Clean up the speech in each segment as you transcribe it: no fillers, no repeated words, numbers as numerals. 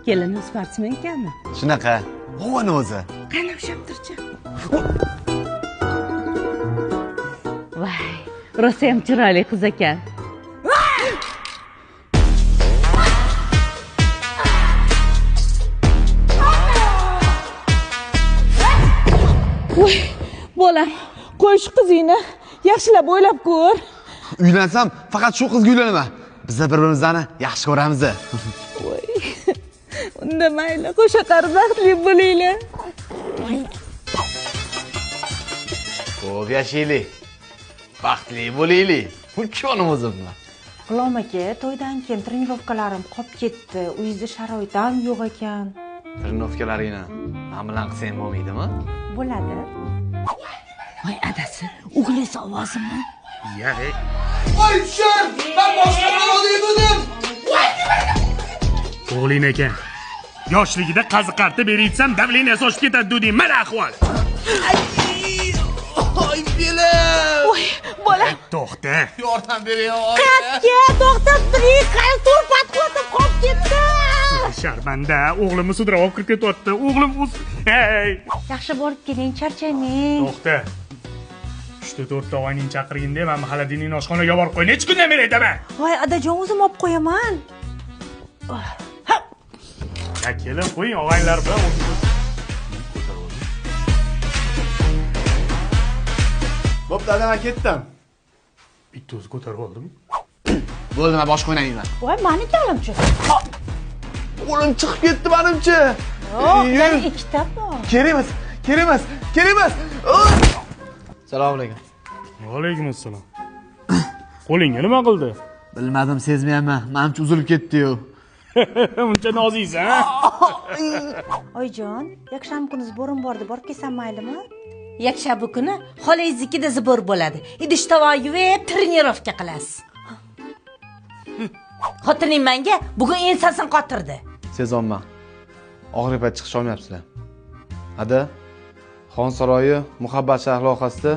Kelini sportsmen ekanmi? Shunaqa. Ovani o'zi. Qani ushlab turchi. Voy, rosa ham chiroyli qiz ekan. Voy, bolam, qo'y shu qizingni. Yaxshilab o'ylab ko'r. Uylansam faqat shu qizga uylanaman. Biz bir-birimizni yaxshi ko'ramiz. Voy. Unda mayli, qo'sha qarzdaqli bo'linglar. Xo'p, yashaylik. Baxtli bo'laylik. Ulkonim o'zim bilan. G'ulom aka, to'ydan keyin trenirovkalarim qolib ketdi. Uyingizda sharoit ham yo'q ekan. Trenirovkalaringni men bilan qilsang bo'lmaydimi? Bo'ladi. Voy adasi, o'g'lingiz ovozimi? Yo'q. Voy tushar! Men boshqa baloga yedim. O'g'ling ekan. Yoshligida qaziqartib beritsam, davleniyasi oshib ketadi deding. Mana ahvol. Voy belim! Voy, bolam. To'xta. Yordam bering. Qatga to'xtab turing, qani turpat qotib qolib ketdi. Sharmanda, o'g'limni sudrab olib kirib ketyapti. O'g'lim o'z. Hey! Yaxshi borib keling, charchamang. To'xta. 3-4 og'ayning chaqirganda men mahalladagi oshxonaga borib qo'y. Necha kundan beri aytaman? Voy, adajon, o'zim olib qo'yaman. Ya kelin qo'ying, og'aylar bilan o'zingiz. Bo'pti, men ketdim. Bitta o'zi ko'tarib oldim. Bo'ldi, men boshqa o'ynayman. Voy, meni kalimchi. Qo'lim chiqib ketdi menimcha. Yo'q, ikkita bor. Kerak emas. Assalomu alaykum. Va alaykum assalom. Qo'lingga nima qildi? Bilmadim, sezmayapman. Menimcha uzilib ketdi-yu. Uncha noziysan, ha? Oyjon, yakshanba kuni zborim bordi, borib kelsam maylimi? Yakshanba kuni xolangiznikida zbor bo'ladi. Idish tovoq yuvib, trenirovka qilasiz. Xotining menga bugun ensasini qotirdi. Sezonman. Oxirgi payt chiqish olmayapsizlar. Ada, Xon saroyi muhabbat shahar loyihasida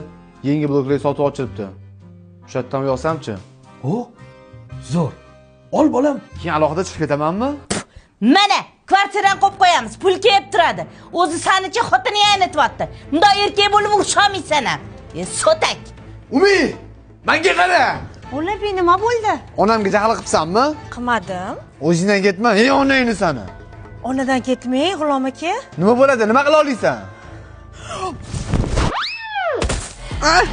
yangi bloklar sotib ochilibdi. O'sha yerdan yozsamchi? O, zo'r. Ol bolam. Keyin alohida chiqib ketamanmi? Mana, kvartirani qo'yib qo'yamiz. Pul kelib turadi. O'zi sanicha xotini aynatyapti. Bunday erkak bo'lib urishamaysan ham. Sotak. Umi, menga qara. O'lab, nima bo'ldi? Onamga jahl qilibsanmi? Qilmadim. O'zingdan ketma, onangni sani. Onadan ketmang, G'ulom aka. Nima bo'ladi? Nima qila olasan? Ay.